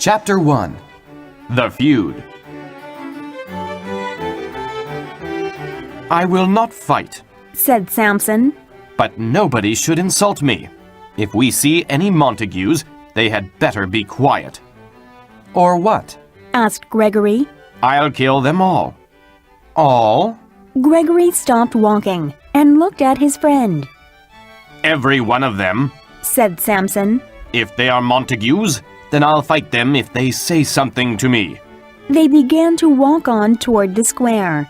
Chapter 1. The Feud. I will not fight, said Samson. but nobody should insult me. If we see any Montagues, they had better be quiet. Or what? Asked Gregory. I'll kill them all. All? Gregory stopped walking and looked at his friend. Every one of them. Said Samson. If they are Montagues, then I'll fight them if they say something to me. They began to walk on toward the square.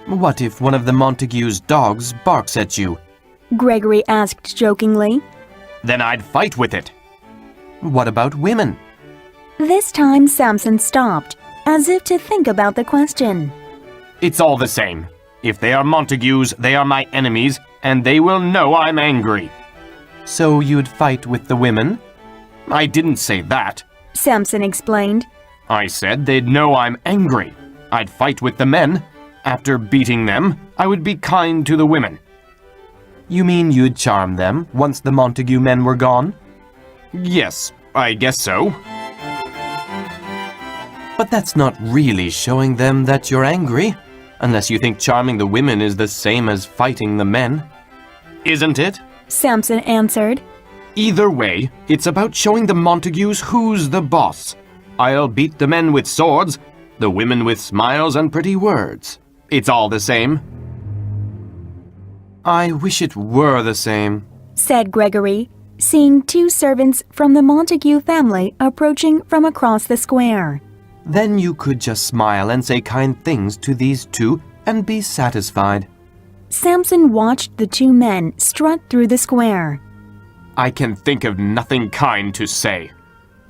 What if one of the Montagues' dogs barks at you? Gregory asked jokingly. Then I'd fight with it. What about women? This time Samson stopped, as if to think about the question. It's all the same. If they are Montagues, they are my enemies, and they will know I'm angry. So you'd fight with the women? I didn't say that. Samson explained. I said they'd know I'm angry. I'd fight with the men. After beating them, I would be kind to the women. You mean you'd charm them once the Montague men were gone? Yes, I guess so. But that's not really showing them that you're angry, unless you think charming the women is the same as fighting the men. Isn't it? Samson answered. Either way, it's about showing the Montagues who's the boss. I'll beat the men with swords, the women with smiles and pretty words. It's all the same. I wish it were the same, said Gregory, seeing two servants from the Montague family approaching from across the square. Then you could just smile and say kind things to these two and be satisfied. Samson watched the two men strut through the square. I can think of nothing kind to say.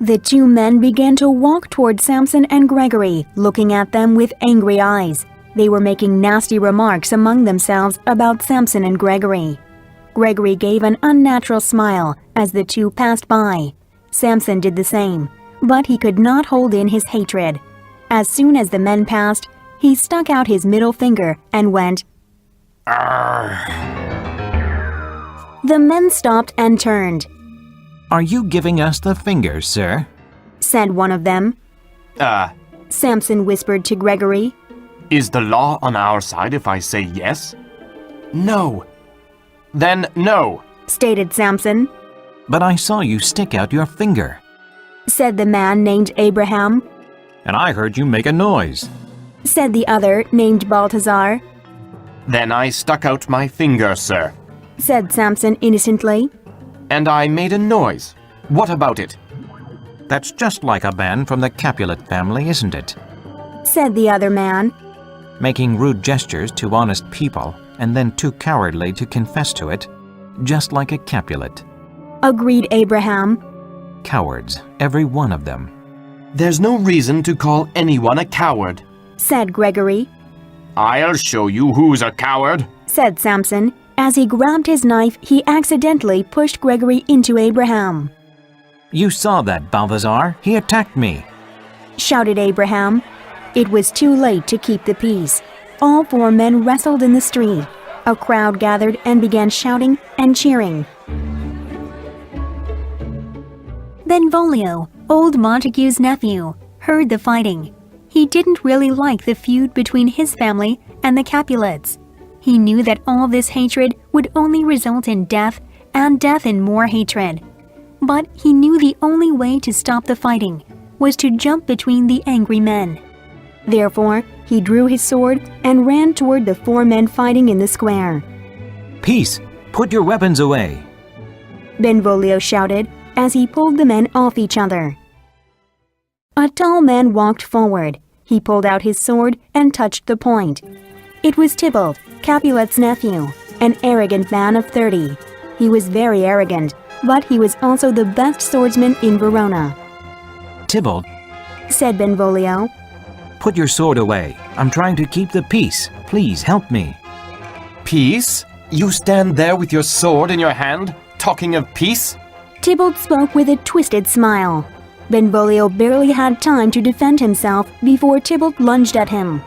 The two men began to walk toward Samson and Gregory, looking at them with angry eyes. They were making nasty remarks among themselves about Samson and Gregory. Gregory gave an unnatural smile as the two passed by. Samson did the same, but he could not hold in his hatred. As soon as the men passed, he stuck out his middle finger and went, Arr! The men stopped and turned. Are you giving us the finger, sir? Said one of them. Samson whispered to Gregory. Is the law on our side if I say yes? No. Then no, Stated Samson. But I saw you stick out your finger. Said the man named Abraham. And I heard you make a noise. Said the other named Balthazar. Then I stuck out my finger, sir. Said Samson innocently. And I made a noise. What about it? That's just like a man from the Capulet family, isn't it? Said the other man. Making rude gestures to honest people and then too cowardly to confess to it, just like a Capulet. Agreed Abraham. Cowards, every one of them. There's no reason to call anyone a coward. Said Gregory. I'll show you who's a coward. Said Samson. As he grabbed his knife, he accidentally pushed Gregory into Abraham. You saw that, Balthazar. He attacked me. Shouted Abraham. It was too late to keep the peace. All four men wrestled in the street. A crowd gathered and began shouting and cheering. Benvolio, old Montague's nephew, heard the fighting. He didn't really like the feud between his family and the Capulets. He knew that all this hatred would only result in death and death in more hatred. But he knew the only way to stop the fighting was to jump between the angry men. Therefore, he drew his sword and ran toward the four men fighting in the square. Peace! Put your weapons away! Benvolio shouted as he pulled the men off each other. A tall man walked forward. He pulled out his sword and touched the point. It was Tybalt, Capulet's nephew, an arrogant man of 30. He was very arrogant, but he was also the best swordsman in Verona. Tybalt, Said Benvolio. put your sword away. I'm trying to keep the peace. Please help me. Peace? You stand there with your sword in your hand, talking of peace? Tybalt spoke with a twisted smile. Benvolio barely had time to defend himself before Tybalt lunged at him.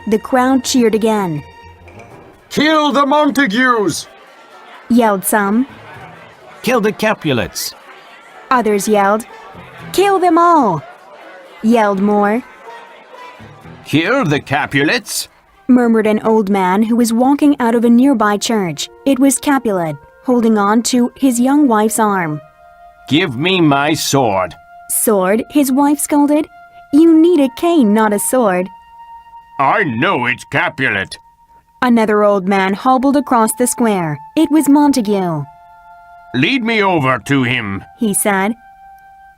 The crowd cheered again. Kill the Montagues! Yelled some. Kill the Capulets! Others yelled, Kill them all! yelled Moore. Here the Capulets? Murmured an old man who was walking out of a nearby church. It was Capulet, holding on to his young wife's arm. Give me my sword. Sword? His wife scolded. You need a cane, not a sword. I know it's Capulet. Another old man hobbled across the square. It was Montague. Lead me over to him, he said.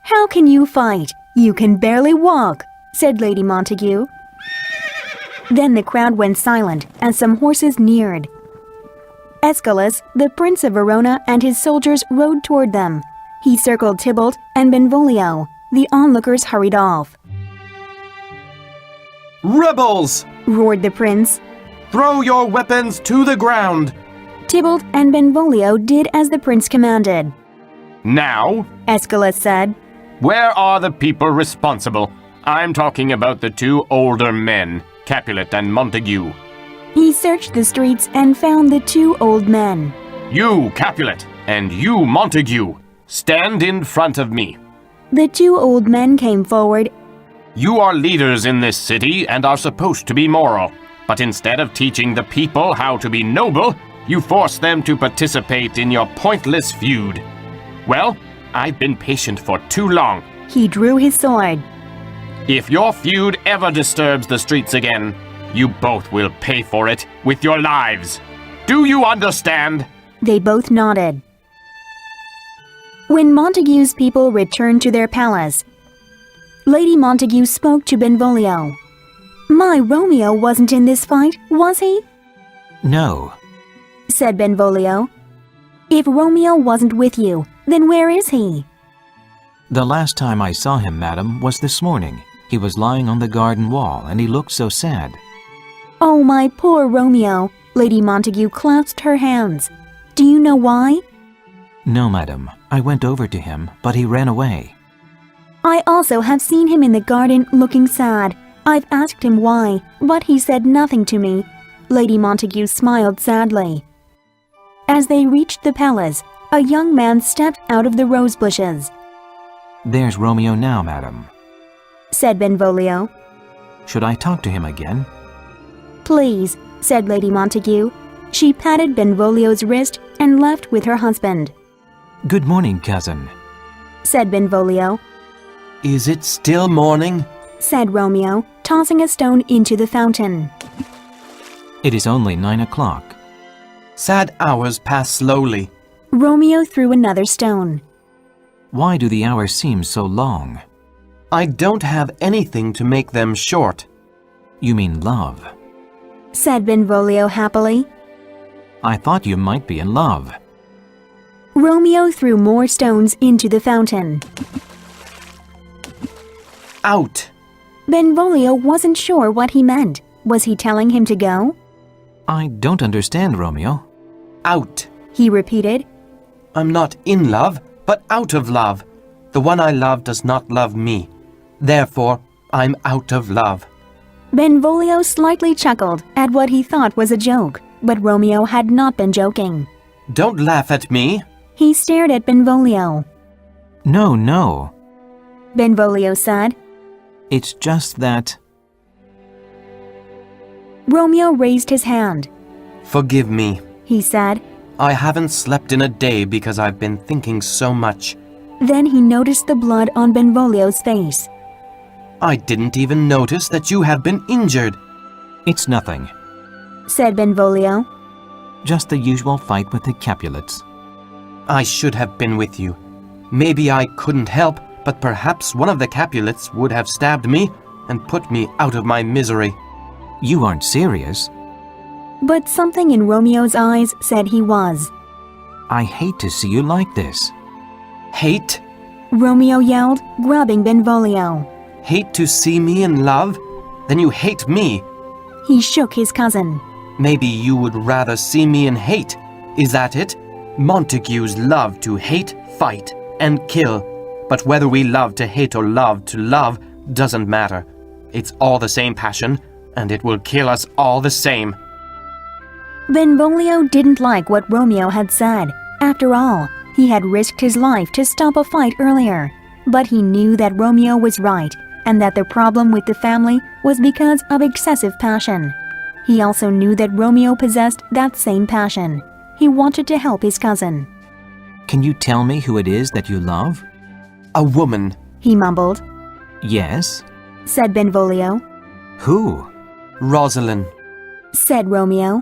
How can you fight? You can barely walk, said Lady Montague. Then the crowd went silent as some horses neared. Aeschylus, the Prince of Verona, and his soldiers rode toward them. He circled Tybalt and Benvolio. The onlookers hurried off. Rebels! Roared the prince. Throw your weapons to the ground! Tybalt and Benvolio did as the prince commanded. Now, Aeschylus said, where are the people responsible? I'm talking about the two older men, Capulet and Montague. He searched the streets and found the two old men. You, Capulet, and you, Montague, stand in front of me. The two old men came forward. You are leaders in this city and are supposed to be moral. But instead of teaching the people how to be noble, you force them to participate in your pointless feud. Well, I've been patient for too long. He drew his sword. If your feud ever disturbs the streets again, you both will pay for it with your lives. Do you understand? They both nodded. When Montague's people returned to their palace, Lady Montague spoke to Benvolio. My Romeo wasn't in this fight, was he? No. Said Benvolio. If Romeo wasn't with you, then where is he? The last time I saw him, madam, was this morning. He was lying on the garden wall, and he looked so sad. Oh, my poor Romeo. Lady Montague clasped her hands. Do you know why? No, madam. I went over to him, but he ran away. I also have seen him in the garden looking sad. I've asked him why, but he said nothing to me. Lady Montague smiled sadly. As they reached the palace, a young man stepped out of the rose bushes. There's Romeo now, madam, said Benvolio. Should I talk to him again? Please, said Lady Montague. She patted Benvolio's wrist and left with her husband. Good morning, cousin, said Benvolio. Is it still morning? Said Romeo, tossing a stone into the fountain. It is only 9 o'clock. Sad hours pass slowly. Romeo threw another stone. Why do the hours seem so long? I don't have anything to make them short. You mean love, said Benvolio happily. I thought you might be in love. Romeo threw more stones into the fountain. Out! Benvolio wasn't sure what he meant. Was he telling him to go? I don't understand, Romeo. Out! He repeated. I'm not in love, but out of love. The one I love does not love me. Therefore, I'm out of love. Benvolio slightly chuckled at what he thought was a joke, but Romeo had not been joking. Don't laugh at me. He stared at Benvolio. No, no. Benvolio said. It's just that... Romeo raised his hand. Forgive me, he said. I haven't slept in a day because I've been thinking so much. Then he noticed the blood on Benvolio's face. I didn't even notice that you have been injured. It's nothing, said Benvolio. just the usual fight with the Capulets. I should have been with you. Maybe I couldn't help, but perhaps one of the Capulets would have stabbed me and put me out of my misery. You aren't serious. But something in Romeo's eyes said he was. I hate to see you like this. Hate? Romeo yelled, grabbing Benvolio. Hate to see me in love? Then you hate me. He shook his cousin. Maybe you would rather see me in hate. Is that it? Montagues love to hate, fight, and kill. But whether we love to hate or love to love doesn't matter. It's all the same passion, and it will kill us all the same. Benvolio didn't like what Romeo had said. After all, he had risked his life to stop a fight earlier. But he knew that Romeo was right, and that the problem with the family was because of excessive passion. He also knew that Romeo possessed that same passion. He wanted to help his cousin. Can you tell me who it is that you love? A woman. He mumbled. Yes. Said Benvolio. Who? Rosalind. Said Romeo.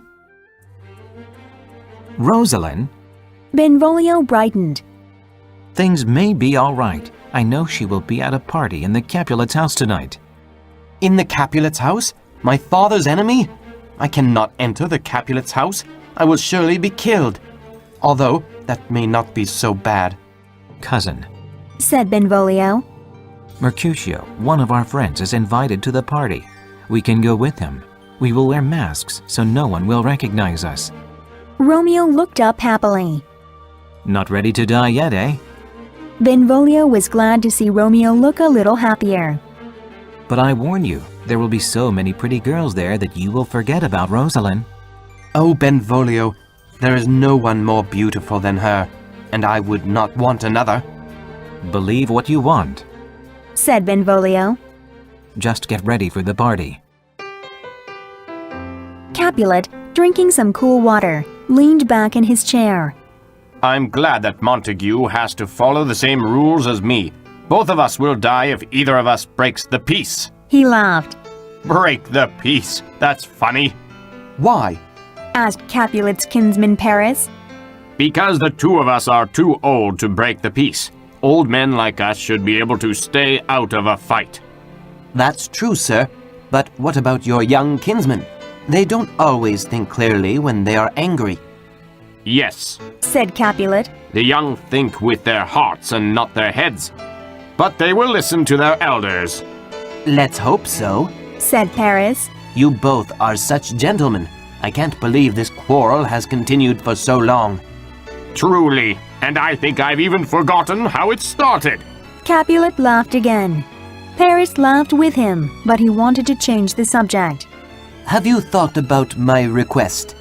Rosalind? Benvolio brightened. Things may be all right. I know she will be at a party in the Capulet's house tonight. In the Capulet's house? My father's enemy? I cannot enter the Capulet's house. I will surely be killed. Although, that may not be so bad. Cousin, Said Benvolio. Mercutio, one of our friends, is invited to the party. We can go with him. We will wear masks so no one will recognize us. Romeo looked up happily. Not ready to die yet, eh? Benvolio was glad to see Romeo look a little happier. But I warn you, there will be so many pretty girls there that you will forget about Rosalind. Oh, Benvolio, there is no one more beautiful than her, and I would not want another. Believe what you want. Said Benvolio. Just get ready for the party. Capulet, drinking some cool water, leaned back in his chair. I'm glad that Montague has to follow the same rules as me. Both of us will die if either of us breaks the peace. He laughed. Break the peace? That's funny. Why? Asked Capulet's kinsman Paris. Because the two of us are too old to break the peace. Old men like us should be able to stay out of a fight. That's true, sir. But what about your young kinsmen? They don't always think clearly when they are angry. Yes, Said Capulet. the young think with their hearts and not their heads. But they will listen to their elders. Let's hope so. Said Paris. You both are such gentlemen. I can't believe this quarrel has continued for so long. Truly, and I think I've even forgotten how it started. Capulet laughed again. Paris laughed with him, but he wanted to change the subject. Have you thought about my request?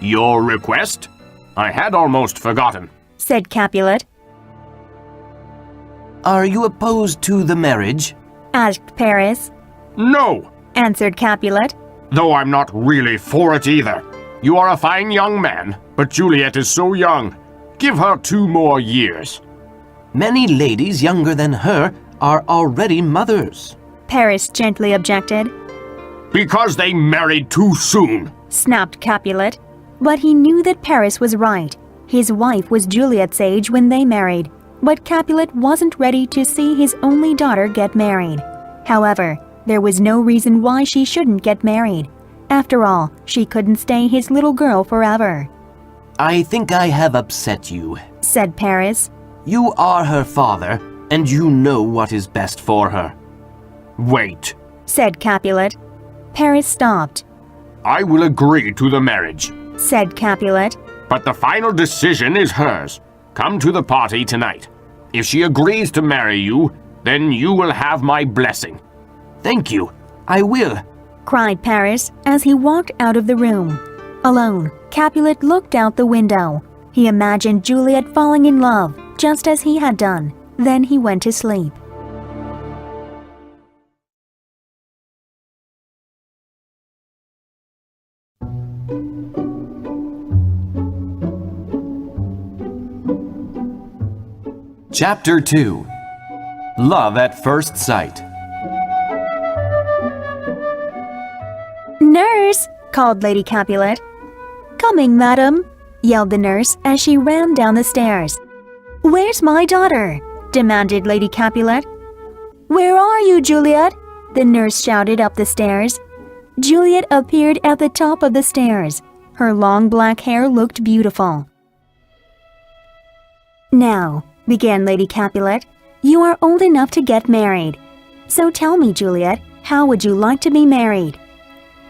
Your request? I had almost forgotten. Said Capulet. Are you opposed to the marriage? Asked Paris. No, Answered Capulet. though I'm not really for it either. You are a fine young man, but Juliet is so young. Give her 2 more years. Many ladies younger than her are already mothers. Paris gently objected. Because they married too soon. Snapped Capulet. But he knew that Paris was right. His wife was Juliet's age when they married, but Capulet wasn't ready to see his only daughter get married. However, there was no reason why she shouldn't get married. After all, she couldn't stay his little girl forever. I think I have upset you, Said Paris. You are her father, and you know what is best for her. Wait, Said Capulet. Paris stopped. I will agree to the marriage, Said Capulet. but the final decision is hers. Come to the party tonight. If she agrees to marry you, then you will have my blessing. Thank you, I will. Cried Paris as he walked out of the room. Alone, Capulet looked out the window. He imagined Juliet falling in love, just as he had done. Then he went to sleep. Chapter 2. Love at First Sight. Nurse! Called Lady Capulet. Coming, madam, yelled the nurse as she ran down the stairs. Where's my daughter? Demanded Lady Capulet. Where are you, Juliet? The nurse shouted up the stairs. Juliet appeared at the top of the stairs. Her long black hair looked beautiful. Now, began Lady Capulet, you are old enough to get married. So tell me, Juliet, how would you like to be married?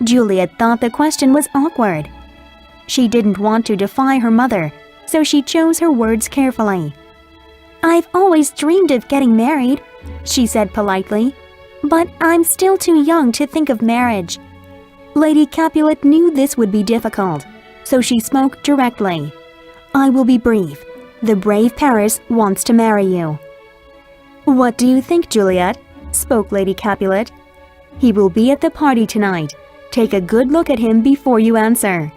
Juliet thought the question was awkward. She didn't want to defy her mother, so she chose her words carefully. I've always dreamed of getting married, she said politely, but I'm still too young to think of marriage. Lady Capulet knew this would be difficult, so she spoke directly. I will be brief. The brave Paris wants to marry you. What do you think, Juliet? spoke Lady Capulet. "He will be at the party tonight. Take a good look at him before you answer."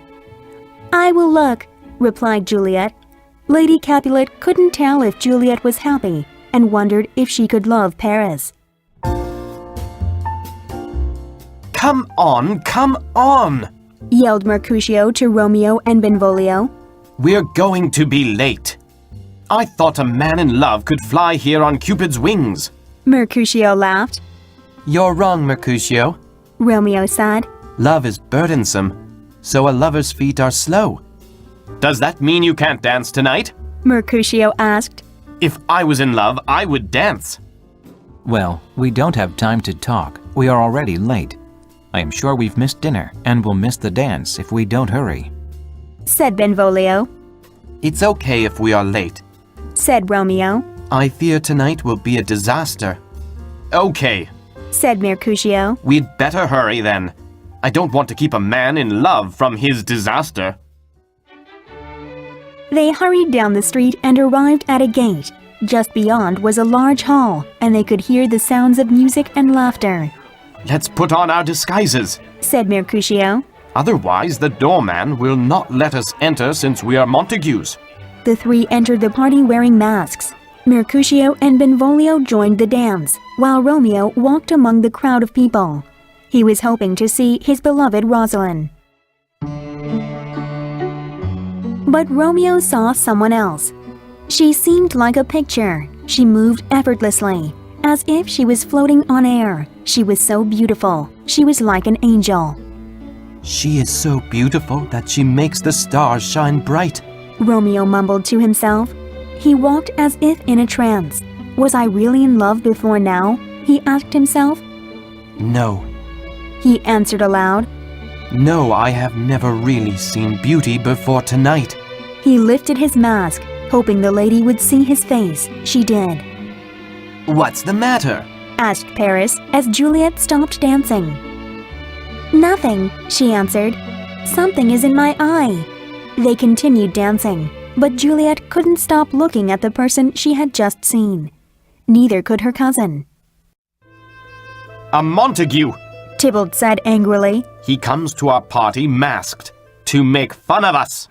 "I will look," replied Juliet. Lady Capulet couldn't tell if Juliet was happy and wondered if she could love Paris. Come on, Yelled Mercutio to Romeo and Benvolio. we're going to be late. I thought a man in love could fly here on Cupid's wings. Mercutio laughed. You're wrong, Mercutio. Romeo said. Love is burdensome, so a lover's feet are slow. Does that mean you can't dance tonight? Mercutio asked. If I was in love, I would dance. Well, we don't have time to talk. We are already late. I am sure we've missed dinner and will miss the dance if we don't hurry, said Benvolio. It's okay if we are late, said Romeo. I fear tonight will be a disaster. Okay, said Mercutio. we'd better hurry then. I don't want to keep a man in love from his disaster. They hurried down the street and arrived at a gate. Just beyond was a large hall, and they could hear the sounds of music and laughter. Let's put on our disguises, said Mercutio. otherwise the doorman will not let us enter since we are Montagues. The three entered the party wearing masks. Mercutio and Benvolio joined the dance, while Romeo walked among the crowd of people. He was hoping to see his beloved Rosalind. But Romeo saw someone else. She seemed like a picture. She moved effortlessly, as if she was floating on air. She was so beautiful. She was like an angel. She is so beautiful that she makes the stars shine bright. Romeo mumbled to himself. He walked as if in a trance. Was I really in love before now? He asked himself. No, He answered aloud. no, I have never really seen beauty before tonight. He lifted his mask, hoping the lady would see his face. She did. What's the matter? Asked Paris as Juliet stopped dancing. Nothing, she answered. Something is in my eye. They continued dancing, but Juliet couldn't stop looking at the person she had just seen. Neither could her cousin. A Montague! Tybalt said angrily. He comes to our party masked to make fun of us.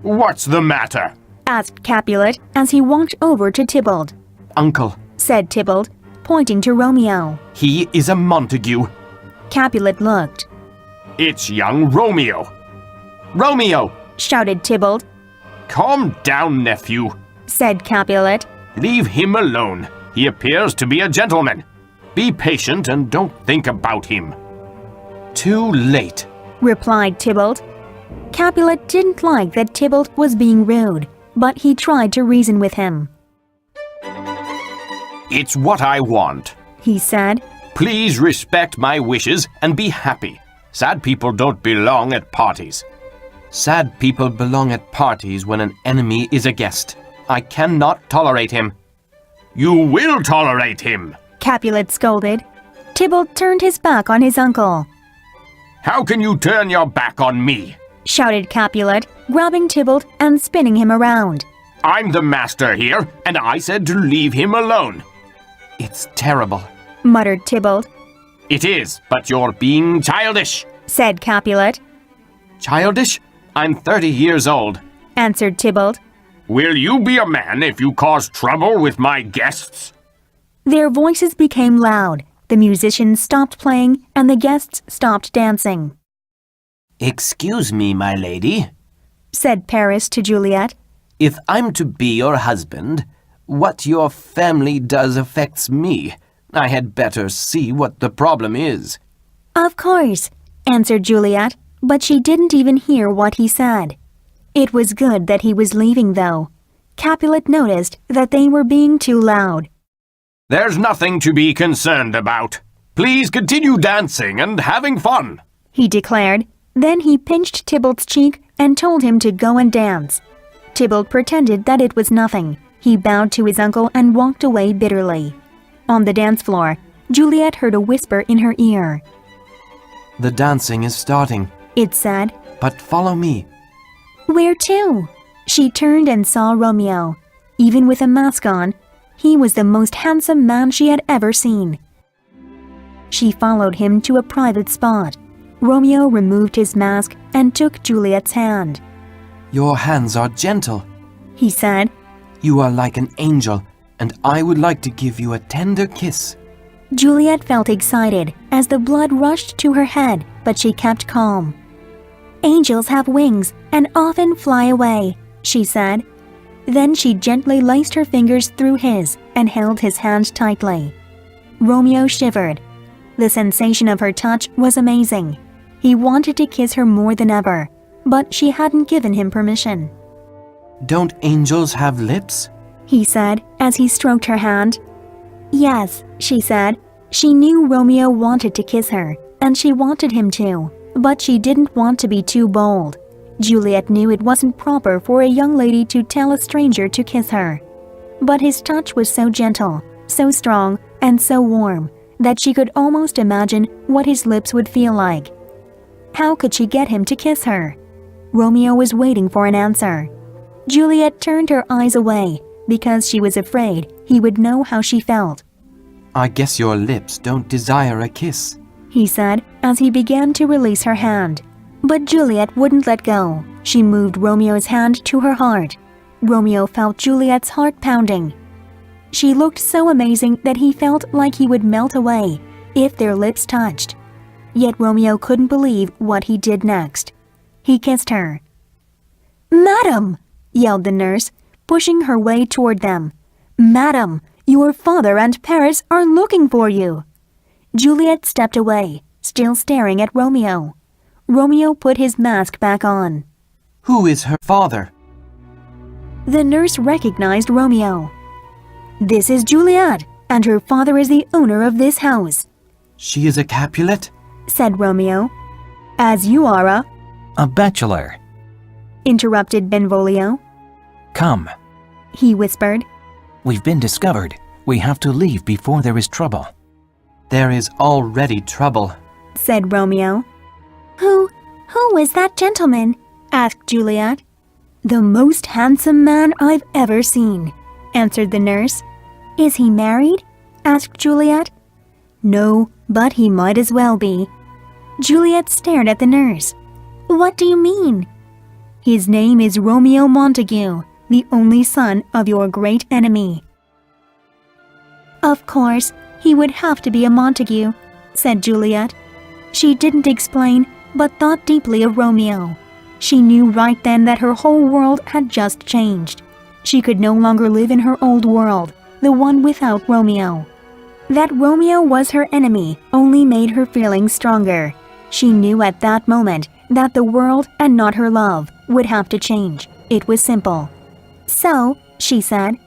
What's the matter? Asked Capulet as he walked over to Tybalt. Uncle, Said Tybalt, pointing to Romeo. he is a Montague. Capulet looked. It's young Romeo. Romeo! Shouted Tybalt. Calm down, nephew. Said Capulet. Leave him alone. He appears to be a gentleman. Be patient and don't think about him. Too late. Replied Tybalt. Capulet didn't like that Tybalt was being rude, but he tried to reason with him. It's what I want. He said. Please respect my wishes and be happy. Sad people don't belong at parties. Sad people belong at parties when an enemy is a guest. I cannot tolerate him. You will tolerate him. Capulet scolded. Tybalt turned his back on his uncle. How can you turn your back on me? Shouted Capulet, grabbing Tybalt and spinning him around. I'm the master here, and I said to leave him alone. It's terrible. Muttered Tybalt. It is, but you're being childish. Said Capulet. Childish? I'm 30 years old. Answered Tybalt. Will you be a man if you cause trouble with my guests? Their voices became loud. The musicians stopped playing and the guests stopped dancing. Excuse me, my lady. Said Paris to Juliet. If I'm to be your husband, what your family does affects me. I had better see what the problem is. Of course, answered Juliet, but she didn't even hear what he said. It was good that he was leaving, though. Capulet noticed that they were being too loud. There's nothing to be concerned about. Please continue dancing and having fun, He declared. Then he pinched Tybalt's cheek and told him to go and dance. Tybalt pretended that it was nothing. He bowed to his uncle and walked away bitterly. On the dance floor, Juliet heard a whisper in her ear. The dancing is starting, It said. but follow me. Where to? She turned and saw Romeo. Even with a mask on, He was the most handsome man she had ever seen. She followed him to a private spot. Romeo removed his mask and took Juliet's hand. Your hands are gentle. He said, You are like an angel, and I would like to give you a tender kiss. Juliet felt excited as the blood rushed to her head, but she kept calm. Angels have wings and often fly away, she said. Then she gently laced her fingers through his and held his hand tightly. Romeo shivered. The sensation of her touch was amazing. He wanted to kiss her more than ever, but she hadn't given him permission. Don't angels have lips? He said as he stroked her hand. Yes, she said. She knew Romeo wanted to kiss her, and she wanted him to, but she didn't want to be too bold. Juliet knew it wasn't proper for a young lady to tell a stranger to kiss her. But his touch was so gentle, so strong, and so warm that she could almost imagine what his lips would feel like. How could she get him to kiss her? Romeo was waiting for an answer. Juliet turned her eyes away because she was afraid he would know how she felt. I guess your lips don't desire a kiss, he said as he began to release her hand. But Juliet wouldn't let go. She moved Romeo's hand to her heart. Romeo felt Juliet's heart pounding. She looked so amazing that he felt like he would melt away if their lips touched. Yet Romeo couldn't believe what he did next. He kissed her. "Madam!" yelled the nurse, pushing her way toward them. "Madam, your father and Paris are looking for you." Juliet stepped away, still staring at Romeo. Romeo put his mask back on. Who is her father? The nurse recognized Romeo. "This is Juliet, and her father is the owner of this house," She is a Capulet? said Romeo. "As you are A bachelor. interrupted Benvolio. Come. He whispered. We've been discovered. We have to leave before there is trouble. There is already trouble. Said Romeo. Who is that gentleman? Asked Juliet. The most handsome man I've ever seen, answered the nurse. Is he married? Asked Juliet. No, but he might as well be. Juliet stared at the nurse. What do you mean? His name is Romeo Montague, the only son of your great enemy. Of course, he would have to be a Montague, said Juliet. She didn't explain, but thought deeply of Romeo. She knew right then that her whole world had just changed. She could no longer live in her old world, the one without Romeo. That Romeo was her enemy only made her feelings stronger. She knew at that moment that the world and not her love would have to change. It was simple. So, she said,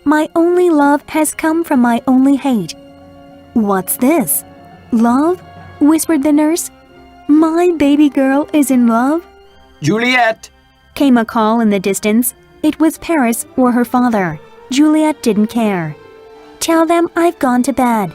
my only love has come from my only hate. What's this? Love? Whispered the nurse. My baby girl is in love? Juliet! Came a call in the distance. It was Paris or her father. Juliet didn't care. Tell them I've gone to bed,